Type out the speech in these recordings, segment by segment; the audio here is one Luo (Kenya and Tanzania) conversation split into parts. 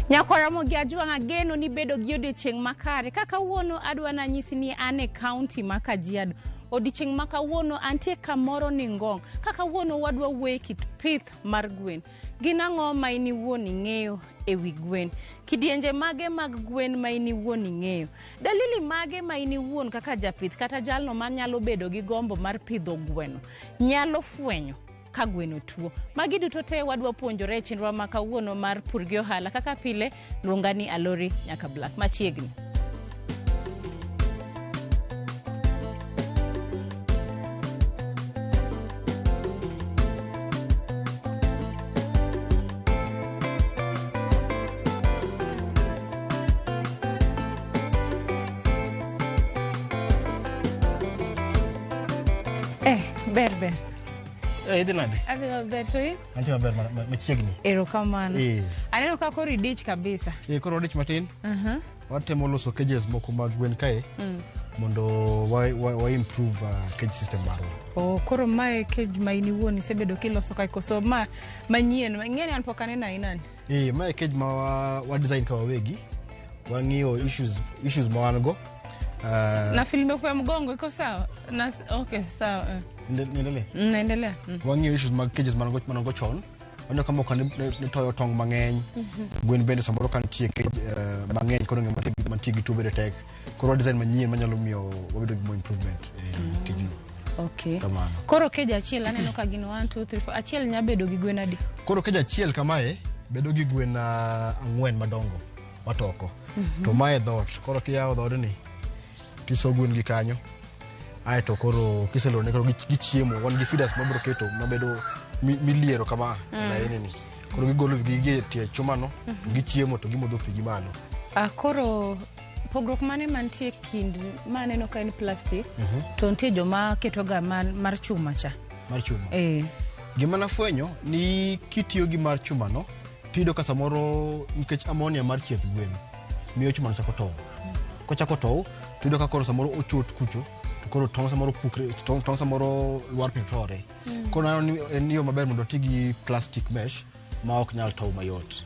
Nyakora mogi ajwang' ageno ni bedo gi odiochieng' makare. Kaka wuono adwa na nyisi ni ane county ma Kajiado. Odiochieng' makawuono antie kamoro ni Ngong. Kaka wuono wadwa wuoye kit pith mar gwen. Gin ang'o ma ini wuon ing'eyo ewi gwen? Kidienje mage mag gwen ma ini wuon ing'eyo? Dalili mage ma ini wuon kaka japith kata jalno ma nyalo bedo gi gombo mar pidho gweno nyalo fwenyo ka gweno tuo? Magi duto te wadwa puonjore e chenro ma kawuono mar pur gi ohala. Kaka pile luonga ni Alori nyaka Black machiegni. Ber. Idilande. Adhiwa ber to yi? Anti maber machiegni. Erokamano. Aneno ka koro idich kabisa. Koro odich matin. Watemo loso cages moko mag gwen kae. Mondo wa improve cage system marwa. Koro mae cage ma ini wuon isebedo kiloso kae koso manyien. Ng'eni an pok aneno ainani. Mae cage ma wa design ka wawegi. Wang'iyo issues ma wan go. Na filme kwa mgongo iko sawa? Okay, sawa. Naendelea. Wang'iyo issues mag cages manongo chon. Wanyo kama kwa ni toyo tong mang'eny. Gwen bende samoro kan tie cage mang'eny kono nge mantigi tubere tek. Koro design manyien manyalo miyo wabedo gi more improvement cage no. Okay. Kamano. Koro cage achiel aneno ka gino 1 2 3 4 achiel nya bedo gi gwen adi? Koro cage achiel kamae bedo gi gwen 4 madongo matoko. To mae dhot. Koro kiyawo dhodni tiso gwen gi kanyo. Aeto koro kiselo ne koro gichiemo wan gi feeders mabro keto mabedo miliero kama na nini. Koro gigolo gi tie chumano gichiemo to gimodho pi gi malo. Koro pogrok mane mantie kind maneno ka en plastic to ntie joma keto ga mar chuma cha. Mar chuma. Gima nafwenyo ni kitiyo gi mar chuma no tido ka samoro nikech ammonia mar chieth gwen miyo chuma no chako tow. Kochako tow tido ka koro samoro ochot kucho to koro tong samoro pukre tong samoro luar pitore. Koro nano ni en yo maber mondo tigi plastic mesh ma ok nyal tow mayot.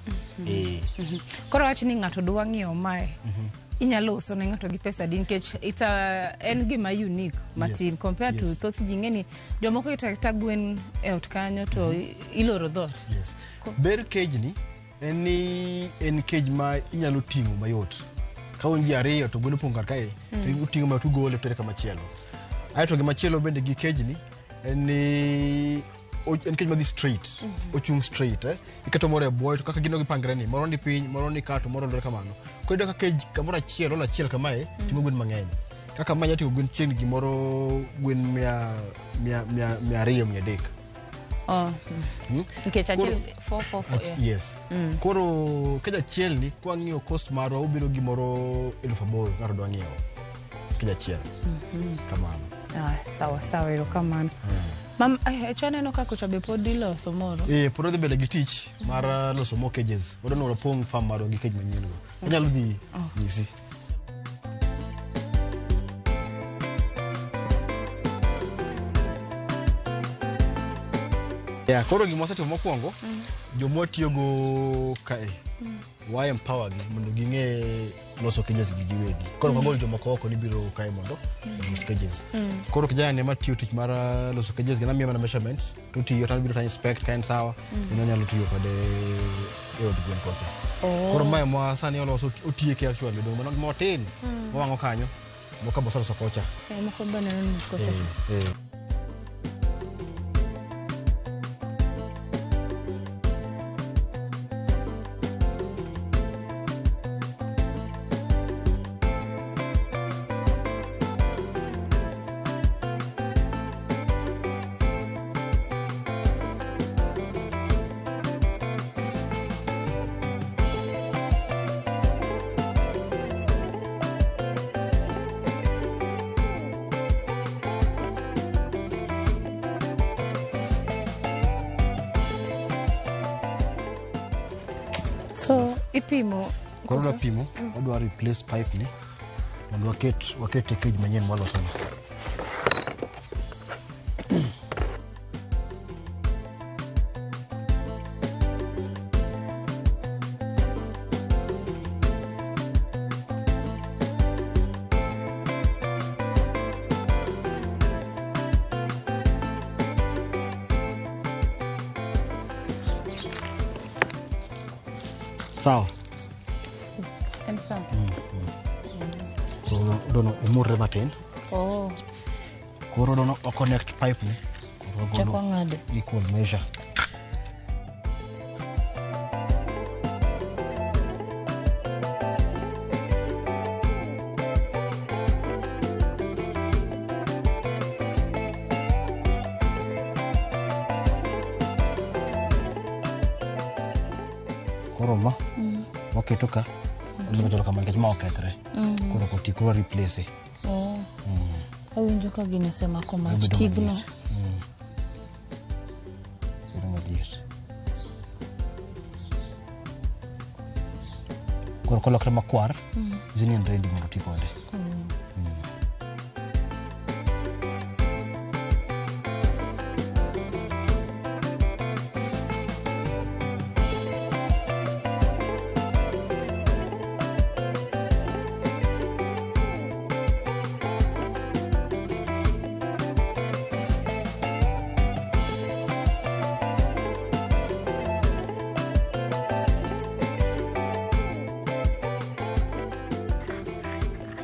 Koro wach ni ng'ato dwa ng'iewo mae. Inyalo uso ne ng'ato gi pesa din kech en gima unique matin compared to thoth ji ng'eni jomoko ita gwen e ot kanyo to iloro dhot. Yes. Ber cage ni en cage ma inyalo ting'o mayot. Ka unji ariyo to gweno pong kar kae to uting'o ma tugole tere kama chielo. Aeto gima chielo bende gi cage ni en cage ma dhi straight. Ochung straight iketo moro e bwoy to kaka gino gipangre ni moro ni piny moro ni kato moro ndore kamano. Ko ida ka cage kamoro achiel kamae ting'o gwen mang'eny. Kaka manya ting'o gwen chien gimoro gwen 200 300. Nikech achiel 4. Yes. Koro cage achiel ni kwa ng'iyo cost marwa ubiro gimoro 8,000 ng'ato dwa ng'iewo cage achiel. Kamano. Sawa erokamano. Mam chane no kako chabe pod iloso moro. Pod odhi bedo gi tich mar loso mo cages. Wadwa no pong farm marwa gi cage manyien go. Anyalo dhi nyisi. Koro gima wasetimo mokwongo joma tiyo go kae wa empower gi mondo ging'e loso cages gi giwegi. Koro kagol jomoko oko ni biro kae mondo loso cages. Koro kijana ne matiyo tich mar loso cages gi namiyo mana measurements to tiyo tan biro tan inspect kaen sawa ino nyalo tiyo kode e od gwen kocha. Koro mae ma sani oloso otiye ke actually do mana motin mowang'o kanyo moko boso loso kocha. Moko bana ni kocha. So ipimo koro pimo wadwa replace pipe ni mondo waket cage manyien moloso. Sawa. En sawa. So dono umurre matin. Oh. Koro dono o connect pipe ni. Koro Chako ngade. Equal measure. Roma waketo ka ndimo kama nikech ma okethre koro ko tikoro replace awinjo ka gino sema ko mach tigno koro kolokre makwar zini ready mondo tikode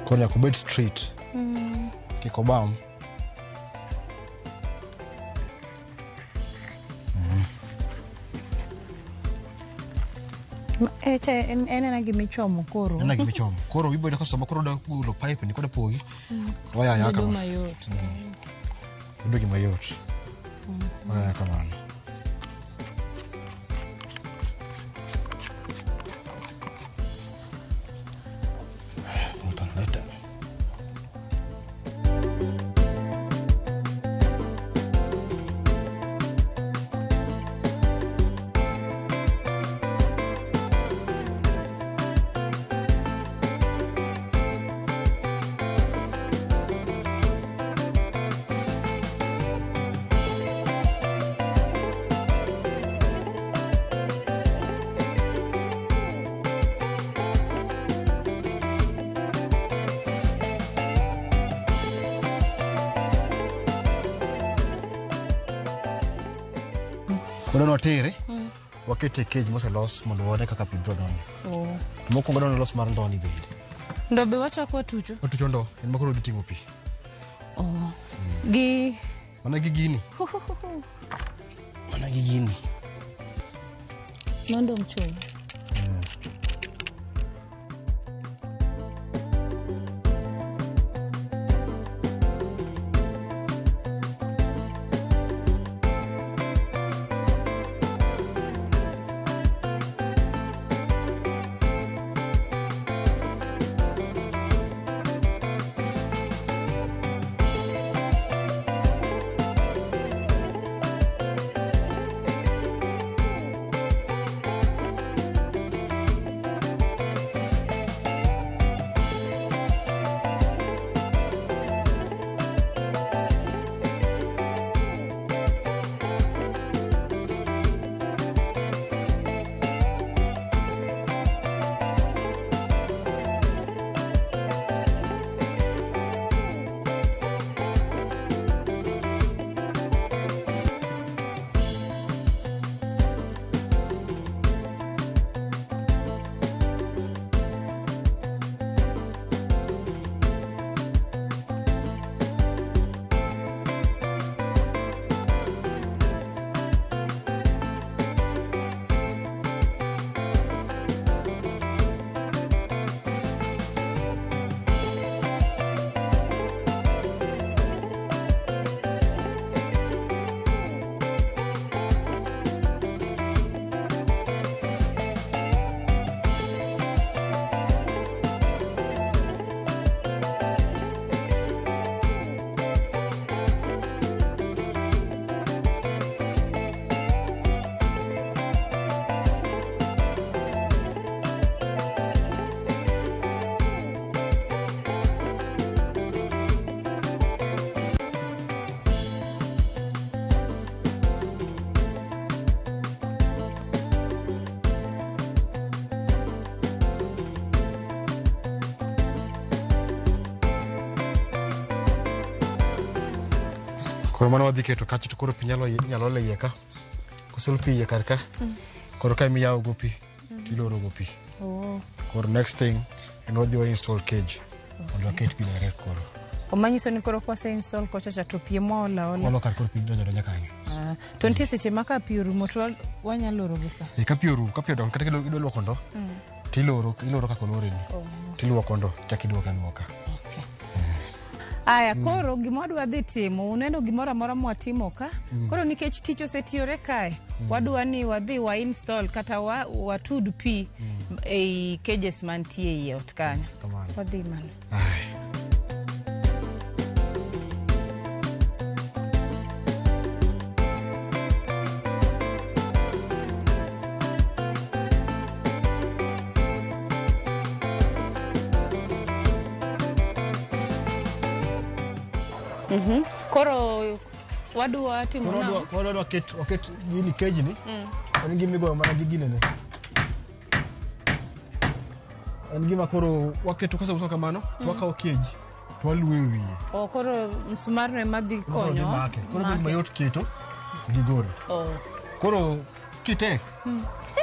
koro yakubed straight kiko bam ena gimichomo koro ena gimichomo koro wibo ka sama koro da pulo pipe ni koda pogi waya yaka mayot bedo mayot waya kama Kono tere wakete cage mose los mondo wone kaka pidro dongo moko ngodo los mar ndoni bende ndo be wacha kwa tucho ndo en makoro gitingo pi gi mana gigini mondo mchumo koro mano wadhi keto kachi to koro pi nyalo le yeka kosol pi ye karka koro ka mi yawo go pi tiloro go pi. Oh. Next thing, and what you install cage. And waket pi direct koro. Omanyiso ni koro kwase install kocha to pi mola ola. Olo kar koro pi donjo kanyo. To nitie seche maka pi orumo to wanyalo loro gi ka. Ka pi orumo, ka pi odong kata idwa luoko ndo. Tiloro kaka olore ni. Tiluoko ndo, chak iduoka. Okay. Aya, koro gimodwa dhi timo, uneno gimoro amora mwatimo ka. Koro nikech tich osetiyore kae, wadwa ni wadhi wa install kata watud pi ei cages mantie iye ot kanyo. Wadhi mano. Koro wadwa timo na. Koro wadwa ket gini cage ni. En gima igoyo mana gi gine ne. En gima koro waketo kose kamano, wakawo cage to waluoyo wiye. Koro msumar ne madhi konyo. Koro bedo mayot keto gi goro. Koro kitek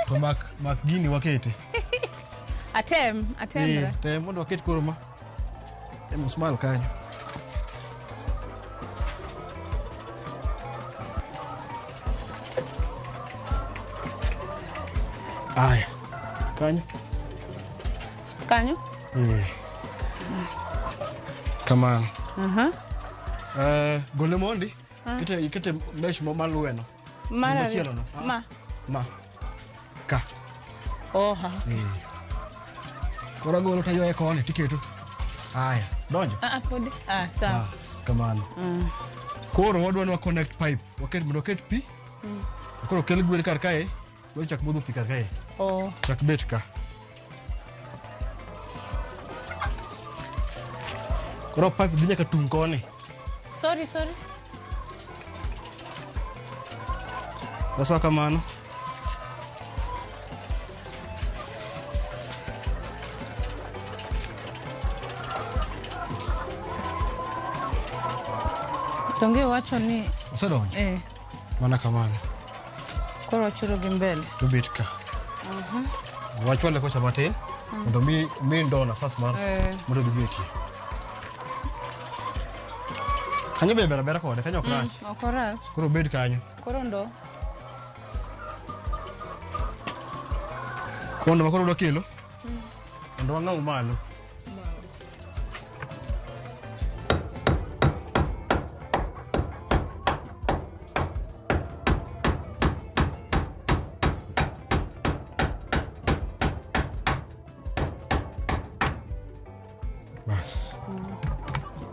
to mak gini wakete. Atem. Tem mondo waket koro ma. Msumar kanyo. Aya. Kanyo? Kamano. Gole mondi. Ikete mesh maluweno. Machielo no. Ma. Ka. Oha. Koro golo tayo koni tiketo. Aya, donjo. Podi. Sawa. Kamano. Koro wadwa ni wa connect pipe. Waket pi. Koro kel gwen kar kae. Chak modho pi kar kae. Chak bet ka. Koro pipe dhi nyaka tung koni. Sorry. Loso kamano. Tonge wacho ni osedonjo. Mana kamano. Koro wachuro gi mbele. To bet ka. Wachwale kocha matin. Mondo mi ndo nafas mar mondo gibetie. Kanyo be bera kode, kanyo ok rach. Ok rach. Koro bed kanyo. Koro ndo. Kondo makoro dwa kelo. Ndo wang'aw malo.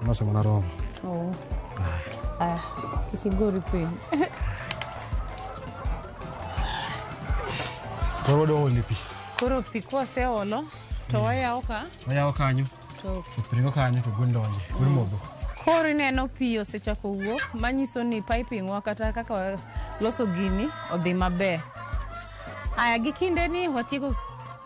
Masa mana rom. Kikigori pin. Koro do lipi. Koro pi kwase olo to wayawo ka. Wayawo kanyo. To piringo kanyo to gwen donje. Gwen modho. Koro ineno pi osechako wuok, manyiso ni piping wa kata kaka loso gini odhi maber. Aya, gi kinde ni watieko,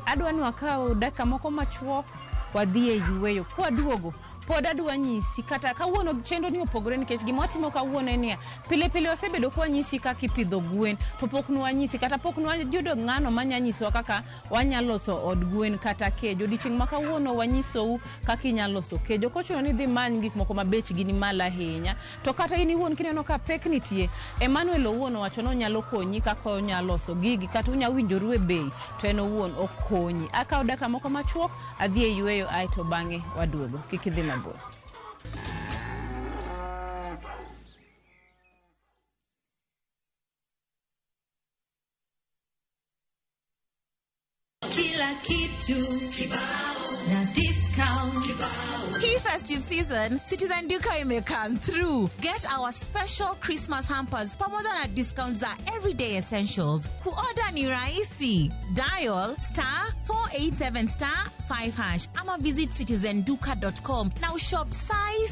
adwa ni wakaw dakika moko machuok wadhi e yueyo. Kwa duogo pod adwa nyisi kata kawuono chenro ni opogore nikech gima watimo kawuono en pile wasebedo kwa nyisi kaka ipidho gwen to pok nwanyisi kata pok nwayudo ng'ano manya nyisowa kaka wanyalo loso od gwen kata kejo. Odiochieng' ma kawuono wanyisou kaka inyalo loso kejo. Kochuno ni dhi many gik moko mabech gini mal ahinya. To kata in iwuon kineno ka pek nitie, Emmanuel owuon owacho ni onyalo konyi kaka onyalo loso gigi kata unya winjoru e bei to en owuon okonyi. Akaw dakika moko machuok adhi e yueyo aito bang'e waduogo. Kik idhi mabor. Kila kitu kibao na discount kibao. Key festive season, Citizen Duka may come through. Get our special Christmas hampers pamoja na discounts za everyday essentials. Kuorder ni rahisi. Dial *487*5# ama visit citizenduka.com. Now shop sai.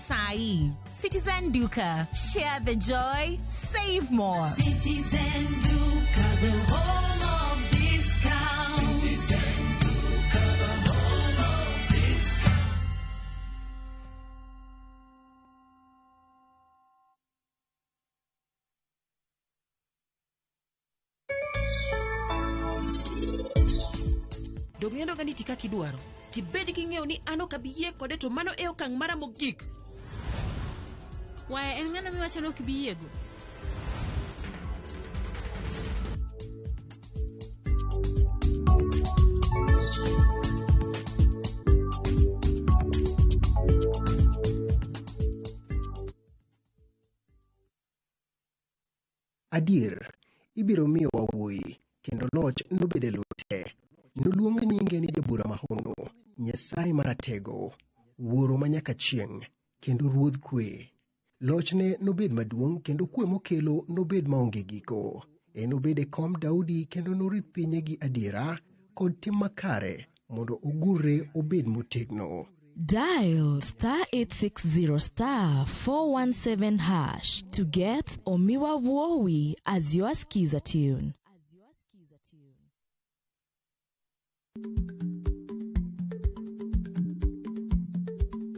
Citizen Duka. Share the joy, save more. Citizen Duka, the home of discount. Citizen Duka, the home of discount. Dog nendo gani tika kidwaro. Tibedi king'eyo ni ano kabiye kode to mano e okang' mara mogik. Why en ng'ano miwacho no kibiyego? Adier, ibiro miyo wawuoyi, kendo loch nobede lute. Noluong nyinge ni Jabura Mahono, Nyasaye Maratego, Wuoro Manyaka Chieng', kendo Ruodh Kwe. Lochne nobed maduong' kendo kwe mokelo nobed maonge giko. Nobed e kom Daudi kendo norit pinye gi adiera kod tim makare mondo ogurre obed motegno. Dial *860*417# to get Omiwa Wowi as your skiza tune.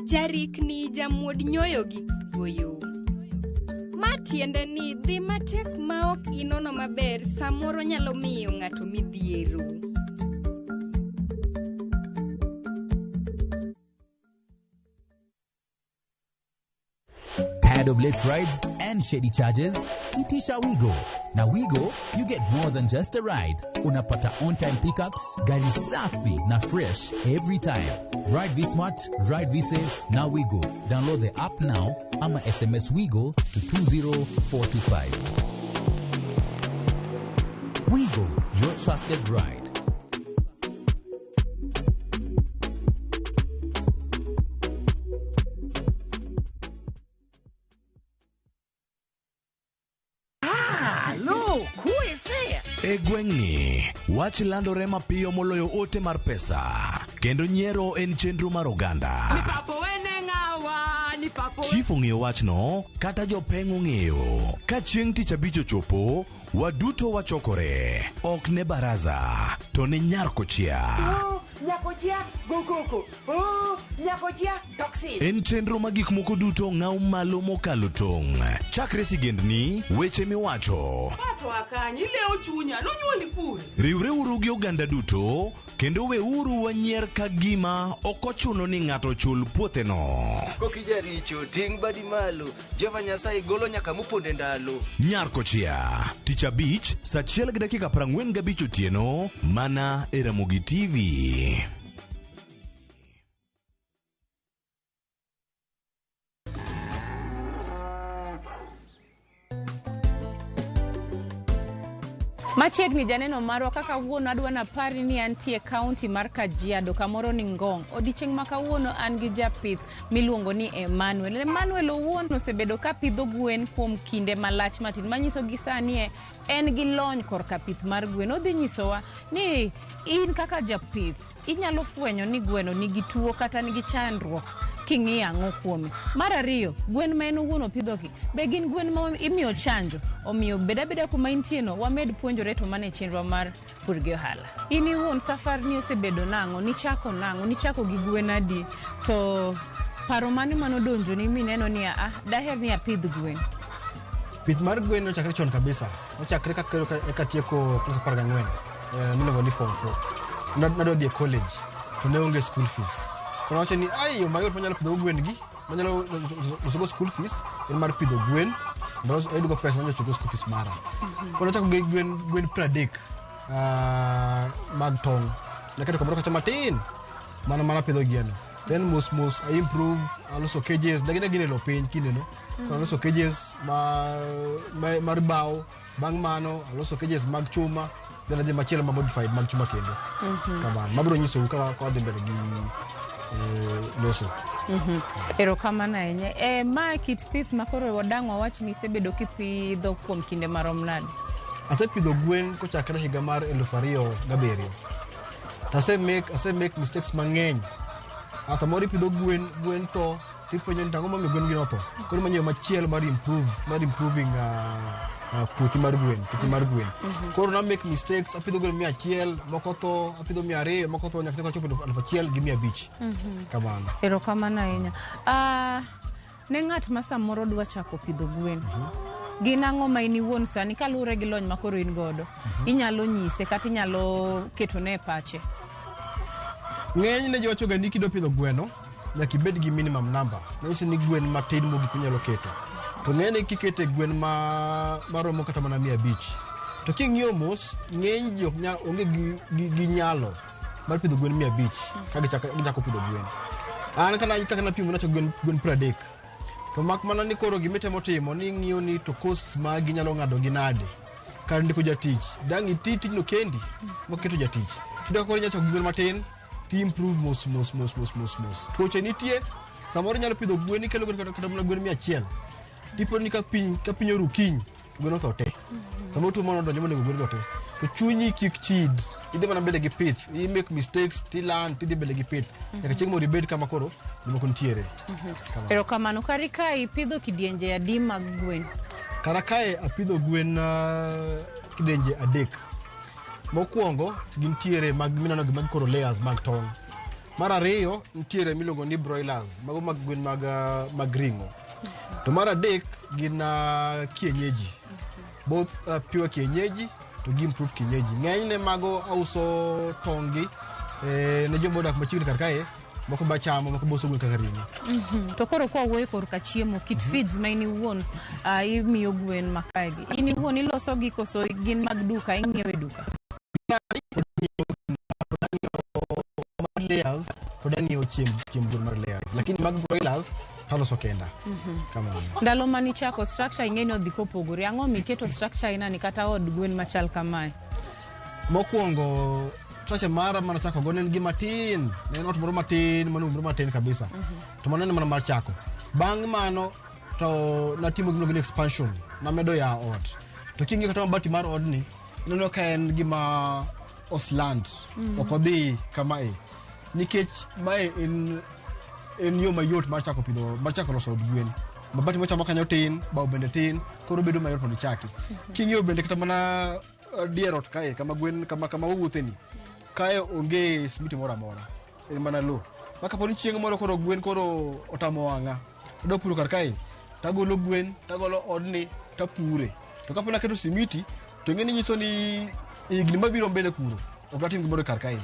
Jarik ni jamuod nyoyo gi goyo. Ma tiende ni dhi matek ma ok inono maber samoro nyalo miyo ng'ato midhiero. Tired of late rides and shady charges? Itisha Wigo. Now Wigo, you get more than just a ride. Unapata on-time pickups, gari safi na fresh every time. Ride V-Smart, ride V-Safe, now Wigo. Download the app now, ama SMS Wigo to 20425. Wigo, your trusted ride. E gweng'ni, wach landore mapiyo moloyo ote mar pesa. Kendo nyiero en chenro mar oganda. Chief ong'eyo wachno, kata jopeng' ong'eyo. Ka chieng' tich abich ochopo, waduto wachokore. Ok ne baraza, to ne nyarkochia. Nyakochia, gokoko. Nyakochia, toxin. En chenro ma gik moko duto ng'aw malo mokalo tong'. Chakre sigendni, weche miwacho. Pato akanyi leo chunya, nonyuoli pure. Riwre uru gi oganda duto, kendo we uru wanyier ka gima okochuno ni ng'ato chul puothe no. Kokija richo, ting' badi malo, Jehova Nyasaye golo nyaka muponde ndalo. Nyarkochia, tich abich, saa 1:45 otieno, mana e Ramogi TV. Machiegni janeno marwa kaka wuono adwana pari ni antie kaunti mar Kajiado kamoro ni Ngong. Odichieng' ma kawuono an gi japith miluongo ni Emmanuel. Emmanuel owuon osebedo ka pidho gwen kuom kinde malach matin. Manyiso gi sani en gi lony korka pith mar gwen. Odhi nyisowa ni in kaka japith inyalo fwenyo ni gweno nigi tuo kata nigi chandruok king'i ang'o kuome. Mar ariyo, gwen ma en owuon opidho ki be gin gwen ma imiyo chanjo. Omiyo beda kuma intieno wamed puonjore to mane chenro mar pur gi ohala. In iwuon safar ni osebedo nang'o, nichako gi gwen adi, to paro mane manodonjo ni mineno ni daher ni apidh gwen. Pith mar gwen nochakre chon kabisa. Nochakre ka tieko klas 14. Miluongo ni form 4. Nado dhi e college to ne onge school fees. Kono wacho ni yo mayot manyalo pidho gwen gi, manyalo loso school fees en mar pidho gwen. Bros edugo pesa manyalo chulo school fees mara. Kono chako gi gwen 30 mag tong. Nakato kamoro kacha matin. Mana pidho giano. Then mos I improve also cages dagina gine lo piny kineno. Kono also cages mar bao bang mano also cages mag chuma. Then ade machielo ma modified mag chuma kendo. Kamano mabro nyiso ka dhi mbele gi loso. Ero kamana enye. Ma kit pith makoro wadang'wa wach ni sebedo kipidho kuom kinde marom nade. Asepidho gwen kochakre higa mar 2007. Ase make mistakes mang'eny. Asa mori pidho gwen to tifwenyo ni tango mami gwen gi notho. Koro manyo machielo mar improving puthi mar gwen. Koro na make mistakes, apidho gwen 100, moko to apidho 200, moko to nyaka chopo 1,500. Kamano. Ero kamano ahinya. Ne ng'at ma samoro dwa chako pidho gwen. Gin ang'o ma in iwuon sani kaluwore gi lony makoro in godo. Inyalo nyise kata inyalo ketone pache. ng'eny ne jowacho ga ni kido pidho gweno nyaka ibed gi minimum number. Nyiso ni gwen matin mogik inyalo keto. To ng'eny kikete gwen maromo kata mana 500. To king'iyo mos ng'eny ji onge gi nyalo mar pidho gwen 500 ka gichako pidho gwen. An kaka napimo nacho gwen 30. To mak mana ni koro gimitemo timo ni ng'iyo ni to costs ma ginyalo ng'ado gi nade kar ndiko jatich. Dang' iti tijno kendi moketo jatich. Kidwa koro nyacho gwen matin ti improve mos. Tuoche nitie samoro nyalo pidho gwen ikelo kata mana gwen 100. Tipo ni ka piny oru kiny gwen otho te. Samoro tuo mondo donjo monego gwen go te. To chunyi kik chid. Idhi mana mbele gi pith. I make mistakes, ti learn, ti dhi mbele gi pith. Nyaka chieng' moro ibed kama koro gimoko nitiere. Erokamano. Kari ka ipidho kidienje adi mag gwen? Kara kae apidho gwen kidienje 3. Mokwongo gintiere mag minano gi mag koro layers mag tong'. Mar ariyo nitiere miluongo ni broilers, mago mag gwen mag ring'o. To mar adek gin kienyeji. Both pure kienyeji to gi improve kienyeji. Ng'enyne mago auso tong'gi ne joma odak machiegni kar kae, moko ba chamo, moko boso gwen kaka ring'o. To koro kwa wuoyo korka chiemo, kit feeds ma in iwuon imiyo gwen makaegi. In iwuon iloso gi koso gin mag duka, ing'iewo e duka? Layers to dani ochiem gwen mar layers. Lakini mag broilers taloso kenda. Kamano. Ndalo mani chako structure ing'eni odhi kopogore. Ang'o miketo structure inani kata od gwen machal kamae? Mokwongo structure mara mana chako go nen gima tin. Ne ot moro matin, moro matin kabisa. To mano mana mar chako. Bang' mano to natimo gino expansion. Namedo ya ot. To kingi kata mabati mar odni neno ka en gima osland. Okodhi kamae. Nikech mae en yo mayot mar chako loso od gwen. Mabati mochamo kanyo tin, bao bende tin, koro bedo mayot mondo chaki. King'iyo bende kata mana dier ot kae kama gwen kama wuotheni. Kae onge simiti moro amora. En mana lo. Maka poni chieng' moro koro gwen koro otamo wang'a. Adwa puro kar kae. Tagolo gwen, tagolo odni, tapure. To kapo naketo simiti, to ng'eni nyiso ni igni mabiro mbele kuro. Ok datim gimoro kar kae.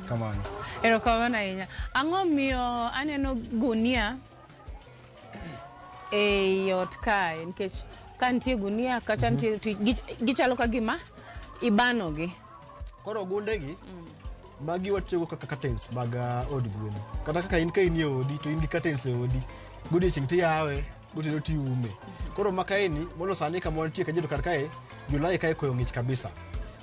Kamano. Erokamano ahinya. Ang'o miyo aneno gunia e ot kae? Nikech ka nitie gunia kacha nitie gichalo ka gima ibanogi. Koro gundegi magi watiyogo kaka curtains mag od gwen. Kata kaka in ka in e odi to in gi curtains e odi. Godiechieng' tiyawe, gotieno tiume. Koro makaeni mondo sani kama wantie kajedo kar kae, Julai kae koyo ng'ich kabisa.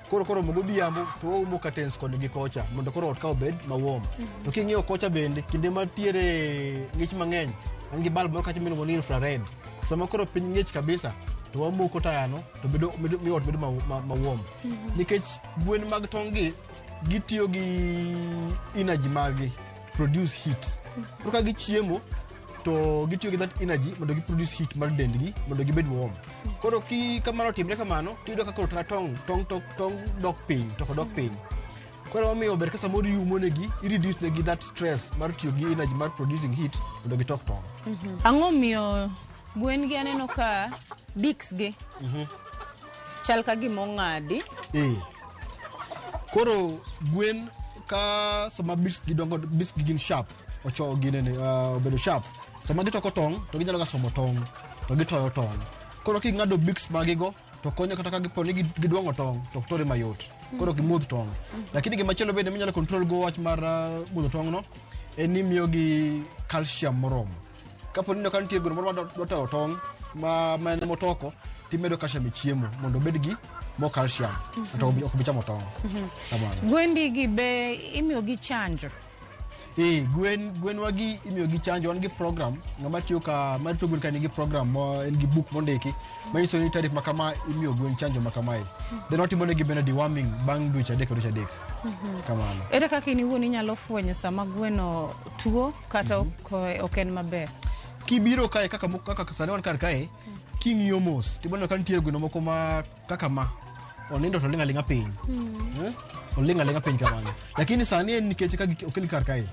Koro mogodhiambo to waumo curtains koni gi kocha mondo koro ot ka obed mawom. To king'iyo kocha bende kinde matiere ng'ich mang'eny an gi bulb moro kacha miluongo ni infrared. Sama koro piny ng'ich kabisa to wamoko tayano to miyo ot bedo mawom. Nikech gwen mag tong' gitiyo gi energy margi produce heat. Koro ka gichiemo to gitiyo gi that energy mondo giproduce heat mar dendgi mondo gibed warm. Koro kamano timre kamano tiyudo ka koro tong' dok piny, toko dok piny. Koro omiyo ber ka samoro yumo negi, i-reduce negi that stress mar tiyo gi energy mar producing heat mondo gitok tong'. Ang'o miyo gwen gi aneno ka beaks gi chal ka gima ong'adi? Koro gwen ka sama beaks gi gin sharp, obedo sharp. Sama gitoko tong' to ginyalo ga somo tong' to gitoyo tong'. Koro king'ado beaks magigo to konyo kata ka giponi gidwang'o tong' to ok tore mayot. Koro gimudh tong'. Lakini gimachielo bende minyalo control go wach mar mudho tong' no en ni miyo gi calcium moromo. Kapo ni ka nitie gweno moro madwa toyo tong' ma en motoko, timedo calcium e chiemo mondo obed gi mo calcium to ok bi chamo tong'. Gwendi gi be imiyo gi chanjo? Gwen wagi imiyo gi chanjo. Wan gi program ng'ama tiyo mar to gwen ka nigi program en gi book mondiki manyiso ni tarik makama imiyo gwen chanjo makamae. Then watimo negi bende deworming bang' dweche 3. Kamano. Ere kaka in iwuon inyalo fwenyo sama gweno tuo kata ok en maber? Kibiro kae kaka sani wan kar kae, king'iyo mos tiboneno ka nitie gweno moko ma kaka ma onindo to ling' aling'a piny. Oling' aling'a piny kamano. Lakini sani en nikech ka okeli kar kae,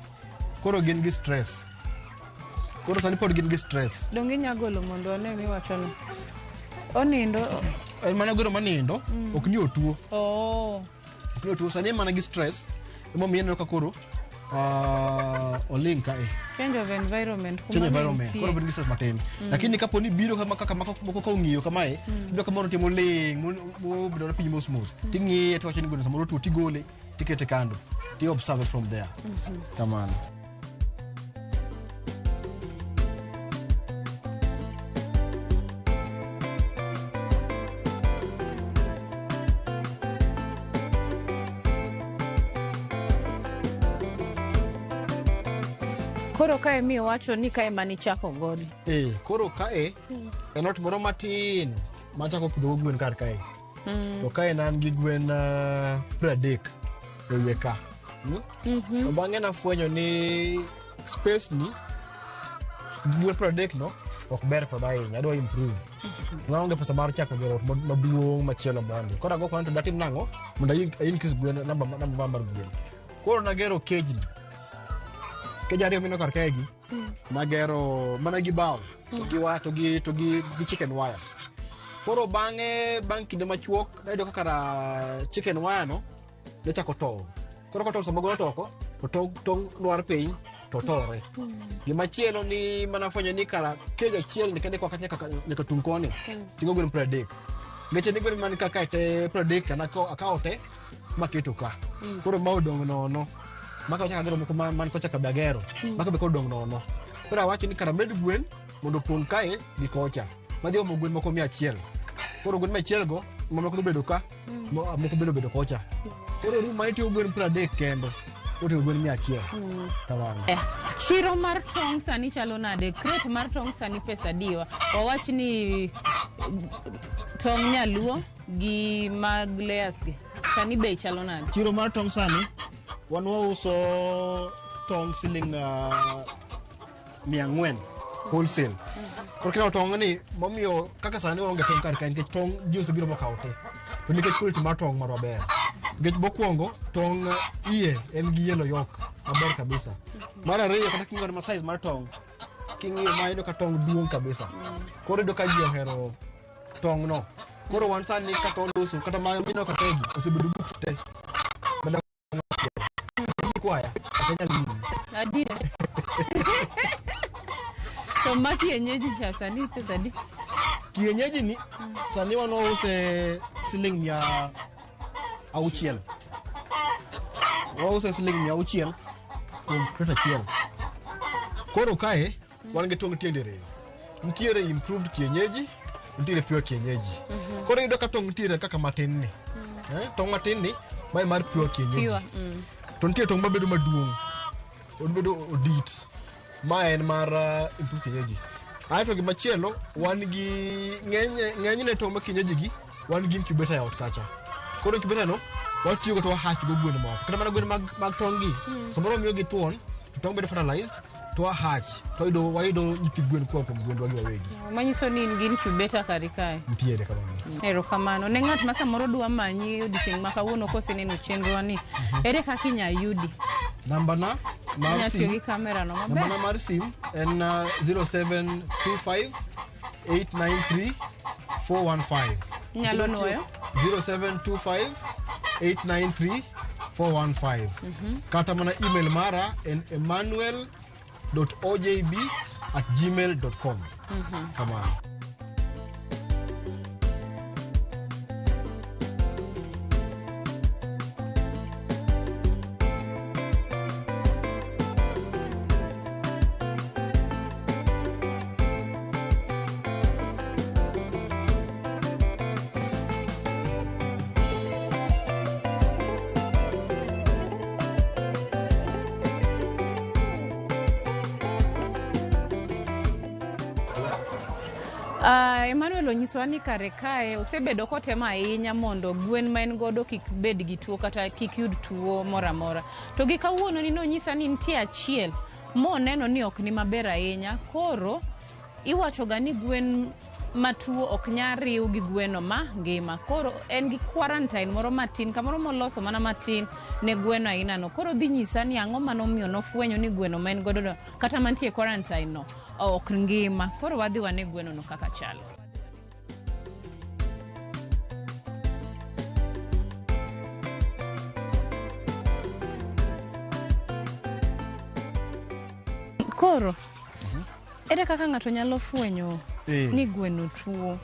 koro gin gi stress. Koro sani pod gin gi stress. Donge nyagolo mondo one miwachono? Onindo? En mana gweno manindo, ok ni otuo. Ok ni otuo, sani en mana gi stress. Emomiyo ineno ka koro Oling kae. Change of environment. Change environment. Koro ben research matin. Lakini kapo ni biro kama kaka moko ka ung'iyo kamae, biro kamoro timo ling, mo bido na piny mos. Ting'iye to wacho ni gweno samoro tuo tigole, tikete kando. Ti observe from there. Kamano. Koro kae mi wacho ni kae mani chako godo. Koro kae en ot moro matin machako pidho gwen kar kae. To kae nan gi gwen 30 e iye ka. To bang'e nafwenyo ni space ni gwen 30 no ok ber koda ahinya, adwa improve. Naonge pesa mar chako gero ot maduong' machielo mondi. Koro ago kwana to datim nang'o mondo increase gwen namba mar gwen. Koro nagero cage ni. Keja ariyo mino kar kaegi nagero mana gi bao to gi chicken wire. Koro bang' kinde machuok nayudo ka kara chicken wire no ne chako tow. Koro ka tow sama golo toko to tong lwar piny to tore. Gimachielo ni mana fwenyo ni kara keja achiel ni kende kwa nyaka tung koni tingo gwen 30. Ngeche ni gwen man kar kae te 30 kana akawo te maketo ka. Koro ma odong' nono. Maka wacha kagero moko man kocha kabagero maka be kodong nono. Koro awacho ni kara med gwen mondo pong kae gi kocha madhi omo gwen moko 100. Koro gwen 100 go moko bedo ka moko bedo kocha. Koro room ma itiyo gwen 30 kendo otiyo gwen 100. Kamano. Chiro mar tong sani chalo nade? Crate mar tong sani pesa diwa. Wawach ni tong nyaluo gi mag layers gi sani bei chalo nade? Chiro mar tong sani wan wauso tong siling 400 wholesale. Koro kina tong ni momiyo kaka sani onge tong kar kae nikech tong ji osebiro mokawo te. To nikech quality mar tong marwa ber. Nikech mokwongo tong iye en gi yellow yolk maber kabisa. Mar ariyo kata king'yo ma size mar tong king'iyo ma iyudo ka tong duong' kabisa. Koro iyudo ka ji ohero tong no. Koro wan sani kaka oloso kata ma mino ka tegi osebedo book te. Kwaya Adire. So ma kienyeji cha sani pesa di? Kienyeji ni sani wan wause siling 600. Wause siling 600 kuom crate achiel. Koro kae wan gi tong tiende ariyo. Nitiere improved kienyeji, nitiere pure kienyeji. Koro iyudo ka tong nitiere kaka matin ni. Tong matin ni mae mar pure kienyeji. To nitie tong mabedo maduong', obedo odit, ma en mar improved kienyeji. Aeto gimachielo wan gi ng'enyne tong ma kienyeji gi wan gi incubator e ot kacha. Koro incubator no watiyogo to wahatch go gwen moko. Kata mana gwen mag tong gi samoro miyo gi thuon to tong bedo fertilized to wahatch to wayudo nyithi gwen kuom gwendwa gi wawegi. Manyiso ni in gi incubator kar kae. Nitiere kamano. Erokamano. Ne ng'at ma samoro dwa manyi odiochieng' ma kawuono koseneno chenro ni, ere kaka inya yudi? Namba na mar sim. Gi kamera no maber. Namba na mar sim en 0725 893 415. Nyalo nuoyo 0725 893 415. Kata mana email mara en emmanuel.ojb@gmail.com. Kamano. Emmanuel onyisowa ni kare kae osebedo kotemo ahinya mondo gwen ma en godo kik bed gi tuo kata kik yud tuo moramora. To gi kawuono ni nonyisa ni nitie achiel moneno ni ok ni maber ahinya. Koro iwacho ga ni gwen matuo ok nya riw gi gweno ma ngima. Koro en gi quarantine moro matin, kamoro moloso mana matin ne gweno aina no. Koro dhi nyisa ni ang'o manomiyo nofwenyo ni gweno ma en godo kata mantie quarantine no ok ngima. Koro wadhi wane gweno no kaka chalo. Koro ere kaka ng'ato nyalo fwenyo ni gweno tuo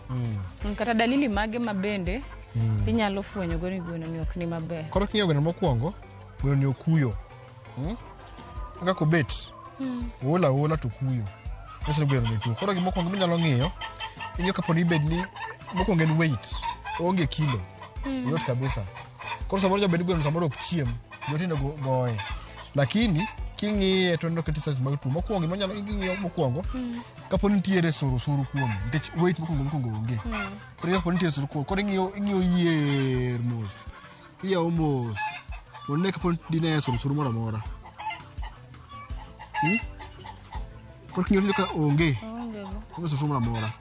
kata dalili mage mabende inyalo fwenyo go ni gweno ni ok ni maber. Koro king'eyo gweno mokwongo, gweno ni okuyo. Kaka obet, ola to kuyo. Kese gweno ni tuo. Koro gimokwongo minyalo ng'iyo, ing'iyo kapo ni bed ni mokwongo en weight, onge kilo. Yot kabisa. Koro samoro jabed gweno samoro ok chiem, yot ino goye. Lakini king'iye to neno size mag tuo. Mokwongo manyalo ing'iyo mokwongo, kapo ni nitiere suru kuome, nikech weight mokwongo onge. Koro kapo ni nitiere suru kuome, koro ing'iyo yier mos. Iyawo mos. Mondo kapo ni dine suru moro amora. Koro king'iyo ka onge. Onge suru moro amora.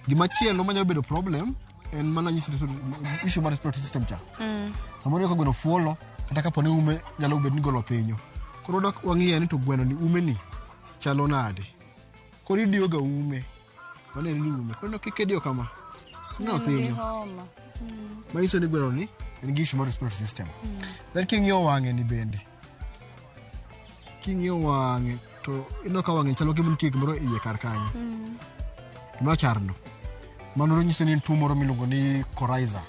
Gimachielo manyalo bedo problem en mana issue mar respiratory system cha. Samoro ka gweno fuolo, kata kapo ni ume nyalo bedo ni golo thinyo. Koro dok wang'iye ni to gweno ni ume ni chalo nade. Koro idiyo ga ume. Wane ni ume. Koro kikedio kama. No thinyo. Ma iso ni gweno ni en gi issue mar respiratory system. Then king'iyo wang'e ni bende. King'iyo wang'e to ino ka wang'e chalo gima nitie gimoro iye kar kanyo. Gimoro charno. Mano nyiso ni tuo moro miluongo ni coryza.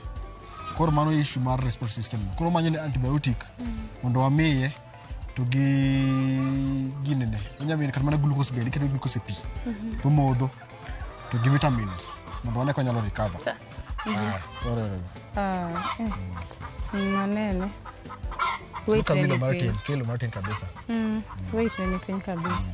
Koro mano issue mar respiratory system. Koro manyo ni antibiotic mondo wamiye to gi ginene. Onyamini kata mana glucose bende, kata glucose pi. Omodho to gi vitamins mondo wane konyalo recover. Manene. Wait ni kilo Martin kabisa. Wait ni piny kabisa.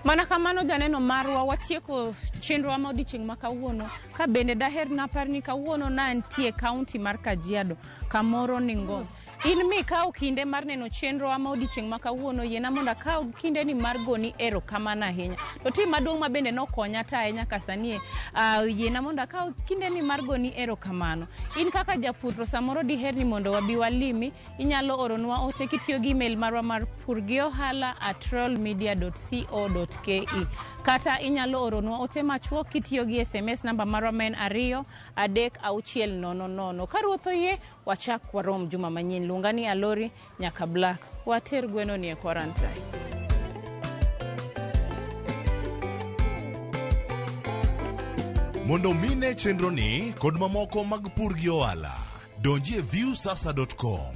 Mana kamano janeno marwa watieko chenro ma odiochieng' ma kawuono ka bende daher napar ni kawuono nantie kaunti mar Kajiado kamoro ni Ngong. In mi kaw kinde mar neno chenro ma odiochieng' ma kawuono yiena mondo akaw kinde ni mar goni erokamano ahinya. To tim maduong' ma bende nokonya ta ahinya kasanie yiena mondo akaw kinde ni mar goni erokamano. In kaka japur to samoro diher ni mondo wabi walimi, inyalo oronwa ote kitiyo gi email marwa mar purgiohala@royalmedia.co.ke kata inyalo oronwa ote machuok kitiyo gi SMS namba marwa men 23600. Ka ruoth oyie wachak warom juma manyien. Lungani Alori nyaka Black. Water gweno ni e quarantine. Mondo mine chenro ni kod mamoko mag pur gi ohala, donjie viewsasa.com.